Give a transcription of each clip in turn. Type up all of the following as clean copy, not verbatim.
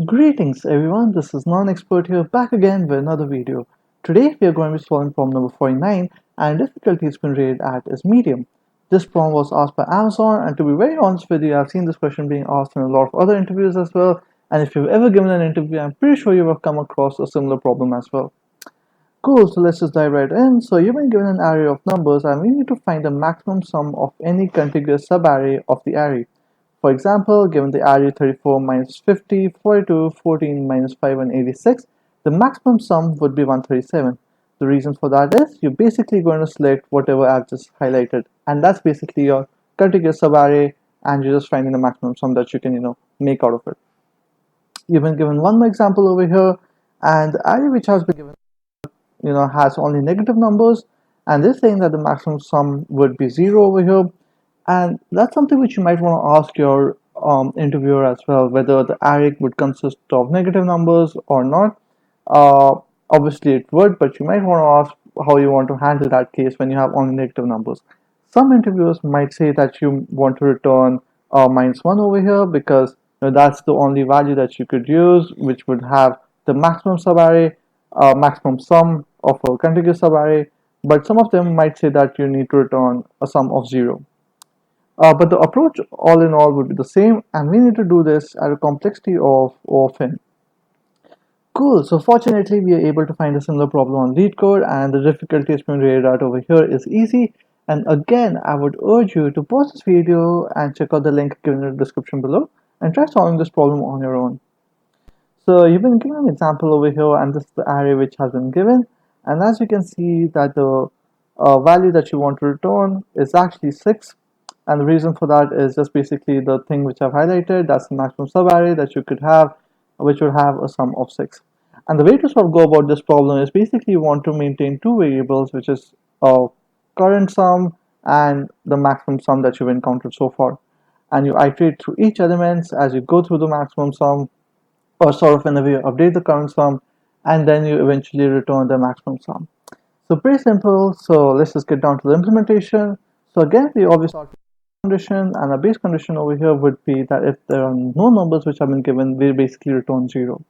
Greetings everyone, this is Non-Expert here back again with another video. Today we are going to be solving problem number 49 and difficulty has been rated at is medium. This problem was asked by Amazon and to be very honest with you, I've seen this question being asked in a lot of other interviews as well, and if you've ever given an interview, I'm pretty sure you have come across a similar problem as well. Cool, so let's just dive right in. So you've been given an array of numbers and we need to find the maximum sum of any contiguous subarray of the array. For example, given the array 34 minus 50, 42, 14 minus 5 and 86, the maximum sum would be 137. The reason for that is you're basically going to select whatever I've just highlighted, and that's basically your contiguous subarray, and you're just finding the maximum sum that you can make out of it. You've been given one more example over here, and the array which has been given has only negative numbers, and they're saying that the maximum sum would be 0 over here, and that's something which you might want to ask your interviewer as well, whether the array would consist of negative numbers or not. uh, Obviously it would, but you might want to ask how you want to handle that case when you have only negative numbers. Some interviewers might say that you want to return -1 over here because that's the only value that you could use, which would have the maximum subarray, maximum sum of a contiguous subarray. But some of them might say that you need to return a sum of 0. But the approach all in all would be the same, and we need to do this at a complexity of n. Cool, so fortunately we are able to find a similar problem on LeetCode, and the difficulty has been rated out over here is easy. And again, I would urge you to pause this video and check out the link given in the description below and try solving this problem on your own. So you've been given an example over here, and this is the array which has been given, and as you can see that the value that you want to return is actually 6, and the reason for that is just basically the thing which I've highlighted. That's the maximum subarray that you could have, which would have a sum of 6. And the way to sort of go about this problem is basically you want to maintain two variables, which is current sum and the maximum sum that you've encountered so far, and you iterate through each elements as you go through the maximum sum, or sort of whenever you update the current sum, and then you eventually return the maximum sum. So pretty simple. So let's just get down to the implementation. So again, we always start with a condition, and a base condition over here would be that if there are no numbers which have been given, we basically return 0.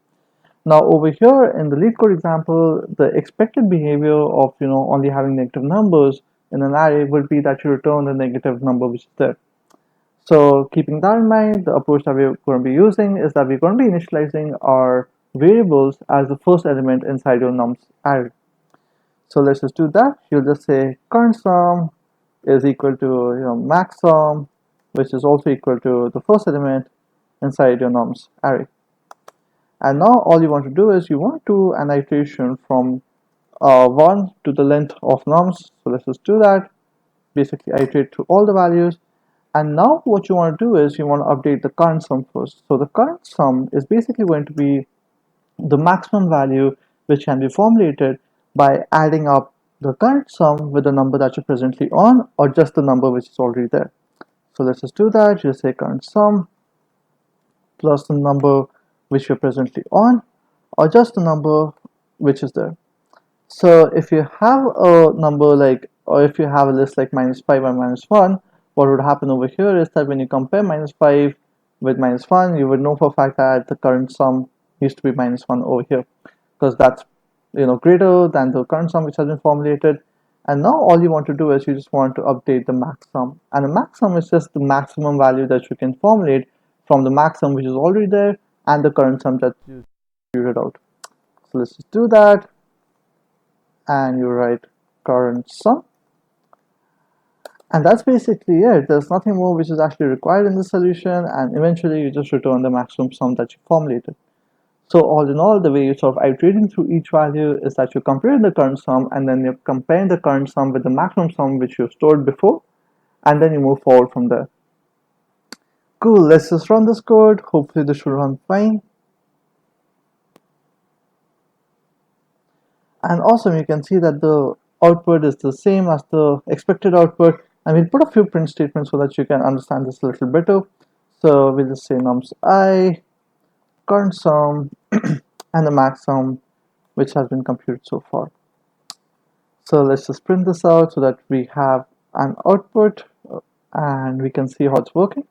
Now over here in the LeetCode example, the expected behavior of only having negative numbers in an array would be that you return the negative number which is there. So keeping that in mind, the approach that we're going to be using is that we're going to be initializing our variables as the first element inside your nums array. So let's just do that. You'll just say current sum is equal to max sum, which is also equal to the first element inside your nums array. And now all you want to do is you want to do an iteration from 1 to the length of nums. So let's just do that. Basically iterate through all the values. And now what you want to do is you want to update the current sum first. So the current sum is basically going to be the maximum value which can be formulated by adding up the current sum with the number that you're presently on, or just the number which is already there. So let's just do that. Just say current sum plus the number which you're presently on, or just the number which is there. So if you have a number like, or if you have a list like -5 and -1, what would happen over here is that when you compare -5 with -1, you would know for a fact that the current sum used to be -1 over here, because that's greater than the current sum which has been formulated. And now all you want to do is you just want to update the max sum, and the max sum is just the maximum value that you can formulate from the max sum which is already there and the current sum that you computed out. So let's just do that, and you write current sum, and that's basically it. There's nothing more which is actually required in the solution, and eventually you just return the maximum sum that you formulated. So all in all, the way you're sort of iterating through each value is that you're comparing the current sum, and then you're comparing the current sum with the maximum sum which you've stored before, and then you move forward from there. Cool, let's just run this code. Hopefully this should run fine. And awesome, you can see that the output is the same as the expected output, and we'll put a few print statements so that you can understand this a little better. So we'll just say nums I, current sum, and the max sum which has been computed so far. So let's just print this out so that we have an output and we can see how it's working.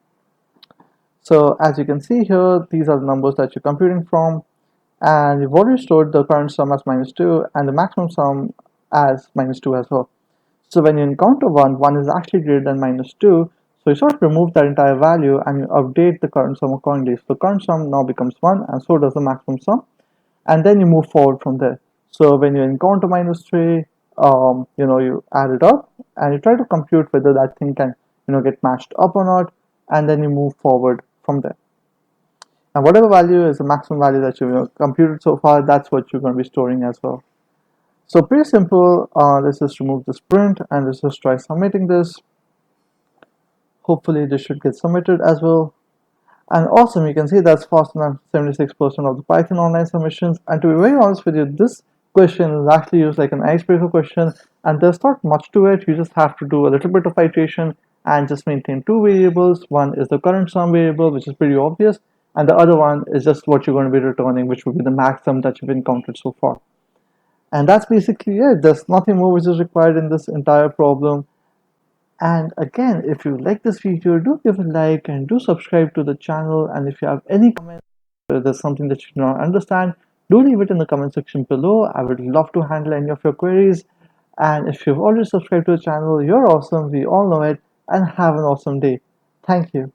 So as you can see here, these are the numbers that you're computing from, and you've already stored the current sum as -2 and the maximum sum as -2 as well. So when you encounter 1 is actually greater than -2, so you sort of remove that entire value and you update the current sum accordingly. So the current sum now becomes 1 and so does the maximum sum, and then you move forward from there. So when you encounter -3, you add it up and you try to compute whether that thing can get matched up or not, and then you move forward from there. And whatever value is the maximum value that you've computed so far, that's what you're going to be storing as well. So pretty simple. Let's just remove this print and let's just try submitting this. Hopefully this should get submitted as well. And awesome, you can see that's faster than 76% of the Python online submissions. And to be very honest with you, this question is actually used like an icebreaker question, and there's not much to it. You just have to do a little bit of iteration and just maintain two variables. One is the current sum variable, which is pretty obvious, and the other one is just what you're going to be returning, which would be the max sum that you've encountered so far. And that's basically it. There's nothing more which is required in this entire problem. And again, if you like this video, do give a like and do subscribe to the channel. And if you have any comments, if there's something that you do not understand, do leave it in the comment section below. I would love to handle any of your queries. And if you've already subscribed to the channel, you're awesome. We all know it. And have an awesome day. Thank you.